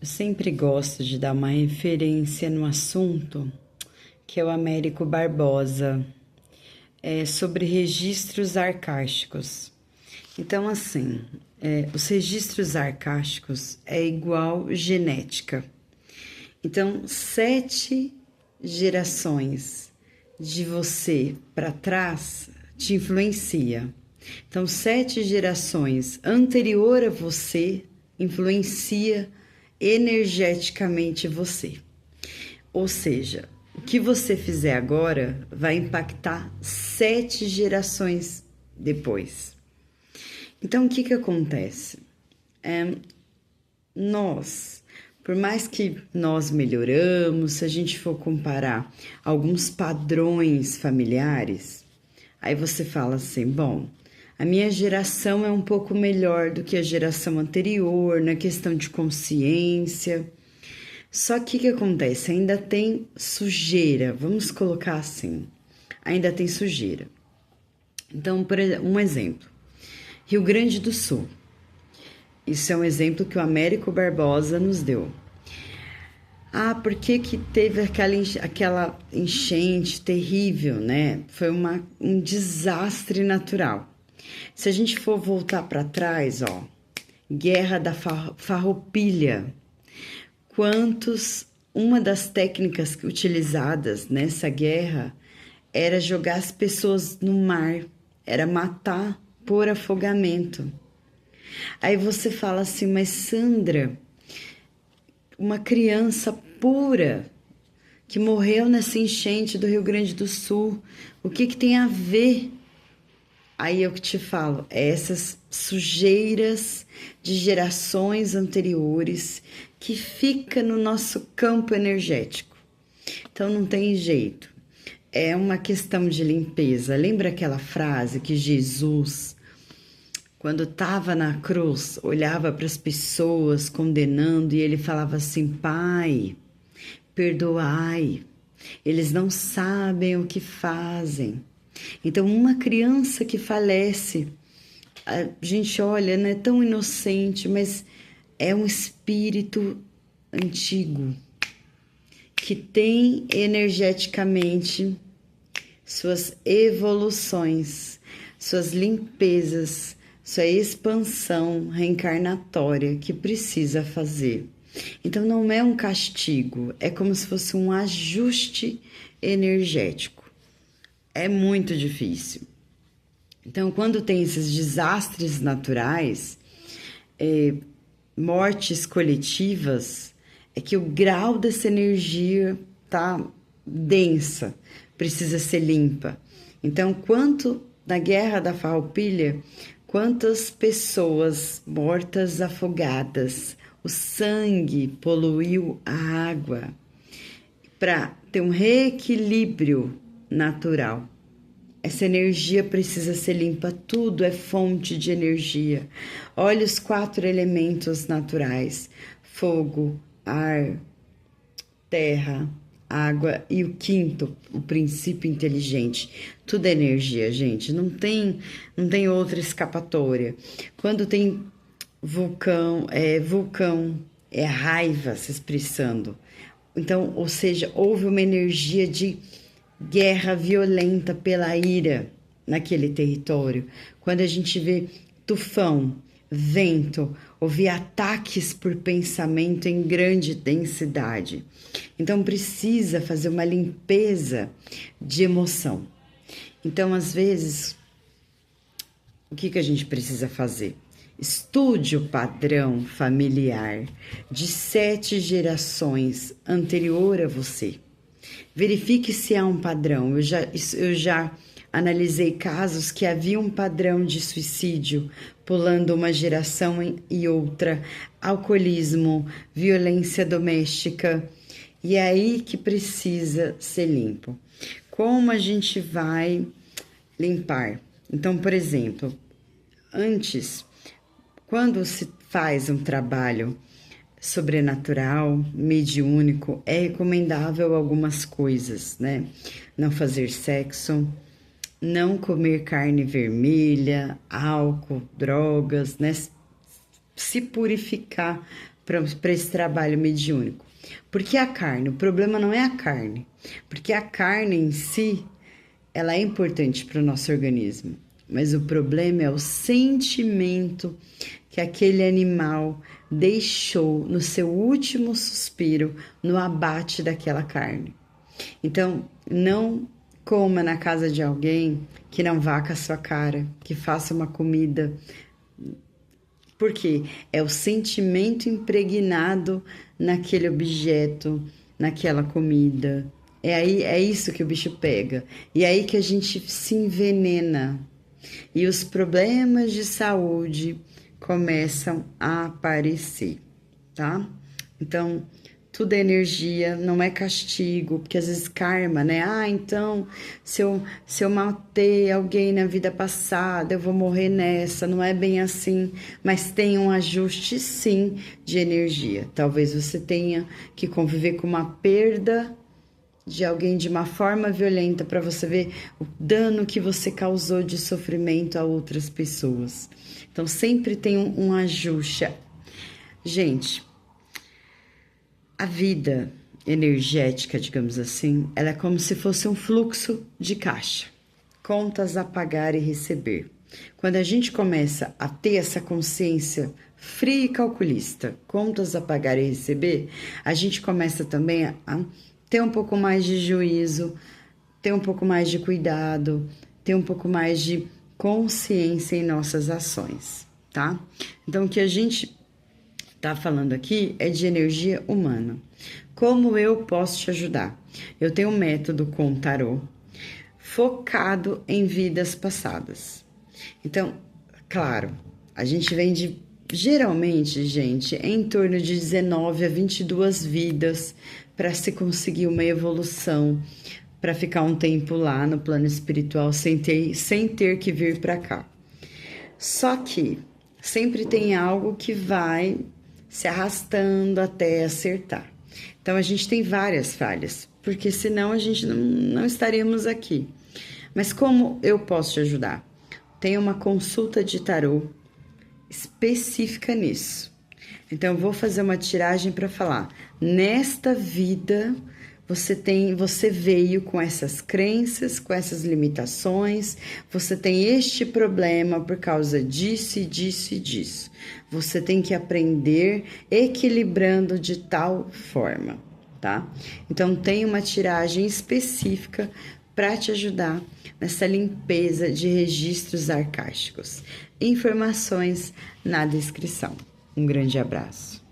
Eu sempre gosto de dar uma referência no assunto, que é o Américo Barbosa, sobre registros arcásticos. Então, assim, os registros arcásticos é igual genética. Então, 7 gerações de você para trás te influencia. Então, 7 gerações anterior a você influencia energeticamente você. Ou seja, o que você fizer agora vai impactar 7 gerações depois. Então, o que que acontece? Nós, por mais que nós melhoramos, se a gente for comparar alguns padrões familiares, aí você fala assim, bom, a minha geração é um pouco melhor do que a geração anterior na questão de consciência. Só que o que acontece? Ainda tem sujeira, vamos colocar assim, ainda tem sujeira. Então, um exemplo, Rio Grande do Sul. Isso é um exemplo que o Américo Barbosa nos deu. Ah, por que que teve aquela enchente terrível, né? Foi um desastre natural. Se a gente for voltar para trás, ó, Guerra da Farroupilha, uma das técnicas utilizadas nessa guerra era jogar as pessoas no mar, era matar por afogamento. Aí você fala assim, mas Sandra, uma criança pura que morreu nessa enchente do Rio Grande do Sul, o que que tem a ver? Aí eu que te falo, essas sujeiras de gerações anteriores que fica no nosso campo energético. Então não tem jeito. É uma questão de limpeza. Lembra aquela frase que Jesus, quando estava na cruz, olhava para as pessoas condenando e ele falava assim: Pai, perdoai, eles não sabem o que fazem. Então, uma criança que falece, a gente olha, não é tão inocente, mas é um espírito antigo que tem energeticamente suas evoluções, suas limpezas, sua expansão reencarnatória que precisa fazer. Então não é um castigo, é como se fosse um ajuste energético. É muito difícil. Então, quando tem esses desastres naturais, mortes coletivas, é que o grau dessa energia tá densa, precisa ser limpa. Então, quanto na Guerra da Farroupilha, quantas pessoas mortas afogadas, o sangue poluiu a água para ter um reequilíbrio natural. Essa energia precisa ser limpa, tudo é fonte de energia. Olha os 4 elementos naturais: fogo, ar, terra, água e o quinto, o princípio inteligente. Tudo é energia, gente, não tem outra escapatória. Quando tem vulcão, é raiva se expressando. Então, ou seja, houve uma energia de guerra violenta pela ira naquele território. Quando a gente vê tufão, vento, houve ataques por pensamento em grande densidade. Então precisa fazer uma limpeza de emoção. Então, às vezes, o que a gente precisa fazer? Estude o padrão familiar de 7 gerações anterior a você. Verifique se há um padrão. Eu já analisei casos que havia um padrão de suicídio pulando uma geração e outra, alcoolismo, violência doméstica. E é aí que precisa ser limpo. Como a gente vai limpar? Então, por exemplo, antes, quando se faz um trabalho sobrenatural, mediúnico, é recomendável algumas coisas, né? Não fazer sexo, não comer carne vermelha, álcool, drogas, né? Se purificar para esse trabalho mediúnico. Porque a carne, o problema não é a carne, porque a carne em si, ela é importante para o nosso organismo, mas o problema é o sentimento que aquele animal deixou no seu último suspiro, no abate daquela carne. Então, não coma na casa de alguém que não vá com a sua cara, que faça uma comida. Porque é o sentimento impregnado naquele objeto, naquela comida. É isso que o bicho pega. E é aí que a gente se envenena. E os problemas de saúde começam a aparecer, tá? Então, tudo é energia, não é castigo, porque às vezes karma, né? Ah, então, se eu matei alguém na vida passada, eu vou morrer nessa. Não é bem assim, mas tem um ajuste, sim, de energia. Talvez você tenha que conviver com uma perda de alguém de uma forma violenta para você ver o dano que você causou de sofrimento a outras pessoas. Então, sempre tem um ajuste. Gente, a vida energética, digamos assim, ela é como se fosse um fluxo de caixa. Contas a pagar e receber. Quando a gente começa a ter essa consciência fria e calculista, contas a pagar e receber, a gente começa também a ter um pouco mais de juízo, ter um pouco mais de cuidado, ter um pouco mais de consciência em nossas ações, tá? Então, o que a gente tá falando aqui é de energia humana. Como eu posso te ajudar? Eu tenho um método com tarô focado em vidas passadas. Então, claro, a gente vem de, geralmente, gente, em torno de 19 a 22 vidas para se conseguir uma evolução, para ficar um tempo lá no plano espiritual sem ter que vir para cá. Só que sempre tem algo que vai se arrastando até acertar. Então, a gente tem várias falhas, porque senão a gente não estaríamos aqui. Mas como eu posso te ajudar? Tem uma consulta de tarô específica nisso. Então, eu vou fazer uma tiragem para falar. Nesta vida, você veio com essas crenças, com essas limitações, você tem este problema por causa disso e disso e disso. Você tem que aprender equilibrando de tal forma, tá? Então, tem uma tiragem específica para te ajudar nessa limpeza de registros arcásticos. Informações na descrição. Um grande abraço.